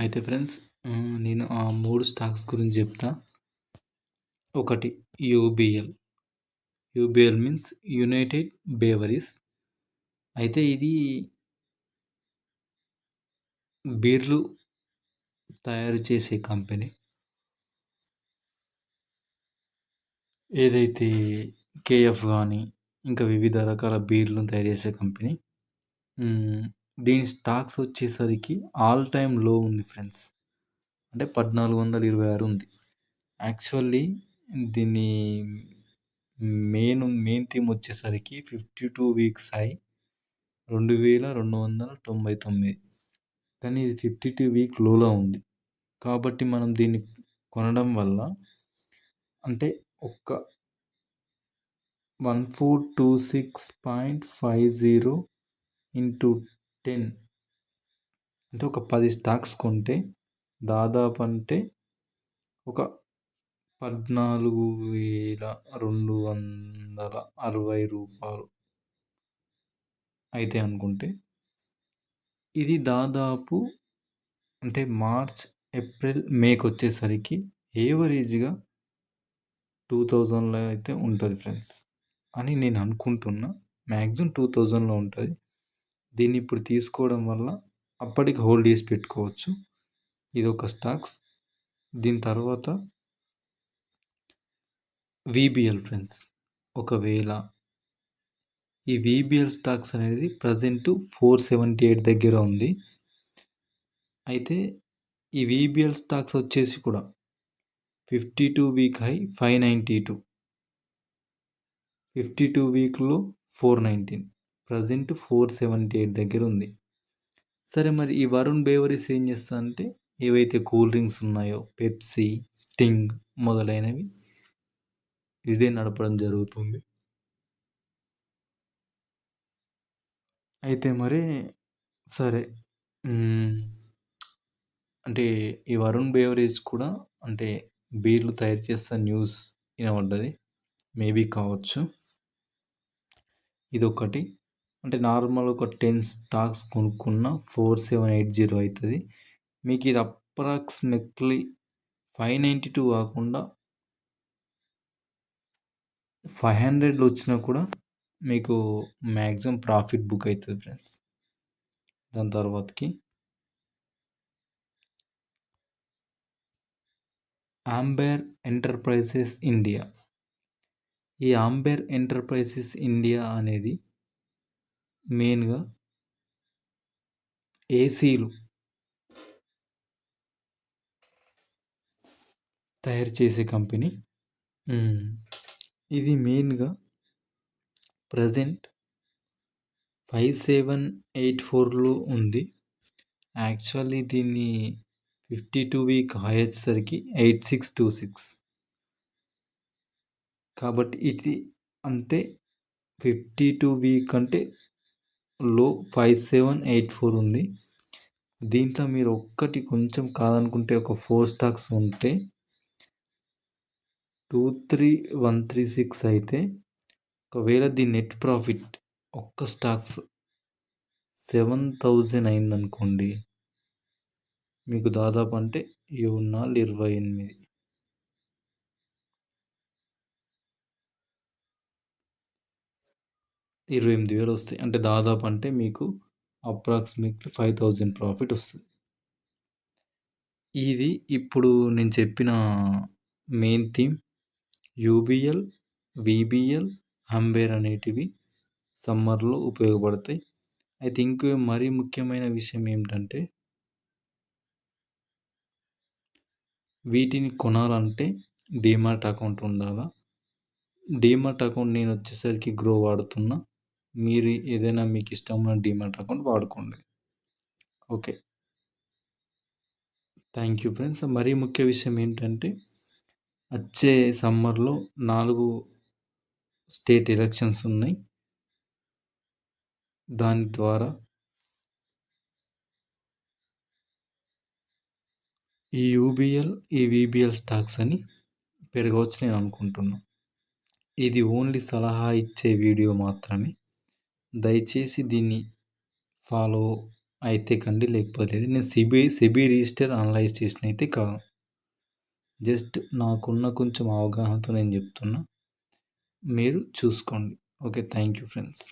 అయితే ఫ్రెండ్స్, నేను ఆ 3 స్టాక్స్ గురించి చెప్తా. ఒకటి UBL. UBL means United breweries. అయితే ఇది బీర్లు తయారు చేసే కంపెనీ. ఏదైతే కేఎఫ్ కానీ ఇంకా వివిధ రకాల బీర్లను తయారు చేసే కంపెనీ. దీని స్టాక్స్ వచ్చేసరికి ఆల్ టైమ్ లో ఉంది ఫ్రెండ్స్. అంటే 1426 ఉంది. యాక్చువల్లీ దీన్ని మెయిన్ థీమ్ వచ్చేసరికి 52 వీక్స్ హై 2299. కానీ ఇది 52 వీక్ లోలో ఉంది. కాబట్టి మనం దీన్ని కొనడం వల్ల అంటే ఒక్క 1426.50 ఇంటూ 10 అంటే ఒక 10 స్టాక్స్ కొంటే దాదాపు అంటే ఒక 14,260 రూపాయలు అయితే అనుకుంటే, ఇది దాదాపు అంటే మార్చ్, ఏప్రిల్, మేకి వచ్చేసరికి ఏవరేజ్గా 2000లో అయితే ఉంటుంది ఫ్రెండ్స్ అని నేను అనుకుంటున్నా. మ్యాక్సిమం 2000లో ఉంటుంది. దీన్ని ఇప్పుడు తీసుకోవడం వల్ల అప్పటికి హోల్డ్ చేసి పెట్టుకోవచ్చు. ఇది ఒక స్టాక్స్. దీని తర్వాత వీబీఎల్ ఫ్రెండ్స్. ఒకవేళ ఈ వీబీఎల్ స్టాక్స్ అనేది ప్రజెంట్ 478 దగ్గర ఉంది. అయితే ఈ వీబీఎల్ స్టాక్స్ వచ్చేసి కూడా 52 వీక్ హై 592, 52 వీక్లో 419, ప్రజెంట్ 478 దగ్గర ఉంది. సరే, మరి ఈ వరుణ్ బేవరీస్ ఏం చేస్తా అంటే ఏవైతే కూల్ డ్రింక్స్ ఉన్నాయో పెప్సీ, స్టింగ్ మొదలైనవి ఇదే నడపడం జరుగుతుంది. అయితే మరి సరే, అంటే ఈ వరుణ్ బేవరేజ్ కూడా అంటే బీర్లు తయారు చేస్తా న్యూస్ వినబడ్డది. మేబీ కావచ్చు. ఇదొకటి. అంటే నార్మల్ ఒక 10 స్టాక్స్ కొనుక్కున్న 4780 అవుతుంది. మీకు ఇది అప్రాక్సిమేట్లీ 592 కాకుండా 500లో వచ్చినా కూడా మీకు మ్యాక్సిమం ప్రాఫిట్ బుక్ అవుతుంది ఫ్రెండ్స్. దాని తర్వాతకి ఆంబెర్ ఎంటర్ప్రైజెస్ ఇండియా. ఈ ఆంబెర్ ఎంటర్ప్రైజెస్ ఇండియా అనేది మెయిన్గా ఏసీలు తయారు చేసే కంపెనీ. ఇది మెయిన్గా ప్రజెంట్ 5784లో ఉంది. యాక్చువల్లీ దీన్ని 52 వీక్ హై వచ్చేసరికి 8626. కాబట్టి ఇది అంటే 52 వీక్ అంటే లో 5784 ఉంది. దీంట్లో మీరు ఒక్కటి కొంచెం కాదనుకుంటే ఒక 4 స్టాక్స్ ఉంటే 23136 అయితే, ఒకవేళ దీని నెట్ ప్రాఫిట్ ఒక్క స్టాక్స్ 7000 అయిందనుకోండి, మీకు దాదాపు అంటే 28 28,000 వస్తాయి. అంటే దాదాపు అంటే మీకు అప్రాక్సిమేట్లీ 5000 ప్రాఫిట్ వస్తుంది. ఇది ఇప్పుడు నేను చెప్పిన మెయిన్ థీమ్ యూబీఎల్, వీబీఎల్, ఆంబెర్ అనేటివి సమ్మర్లో ఉపయోగపడతాయి. అయితే ఇంకో మరీ ముఖ్యమైన విషయం ఏమిటంటే, వీటిని కొనాలంటే డీమార్ట్ అకౌంట్ ఉండాలా. డీమార్ట్ అకౌంట్ నేను వచ్చేసరికి గ్రో వాడుతున్నా. మీరు ఏదైనా మీకు ఇష్టమైన డీమార్ట్ అకౌంట్ వాడుకోండి. Okay, thank you friends. మరీ ముఖ్య విషయం ఏంటంటే, వచ్చే సమ్మర్లో 4 స్టేట్ ఎలక్షన్స్ ఉన్నాయి. దాని ద్వారా ఈ యూబీఎల్, ఈ వీబీఎల్ స్టాక్స్ అని పెరగవచ్చు నేను అనుకుంటున్నాను. ఇది ఓన్లీ సలహా ఇచ్చే వీడియో మాత్రమే. దయచేసి దీన్ని ఫాలో అయితే కండి, లేకపోతే లేదు. నేను సెబీ రిజిస్టర్ అనలైజ్ చేసిన అయితే కాదు. జస్ట్ నాకున్న కొంచెం అవగాహనతో నేను చెప్తున్నా. మీరు చూసుకోండి. ఓకే. Thank you friends.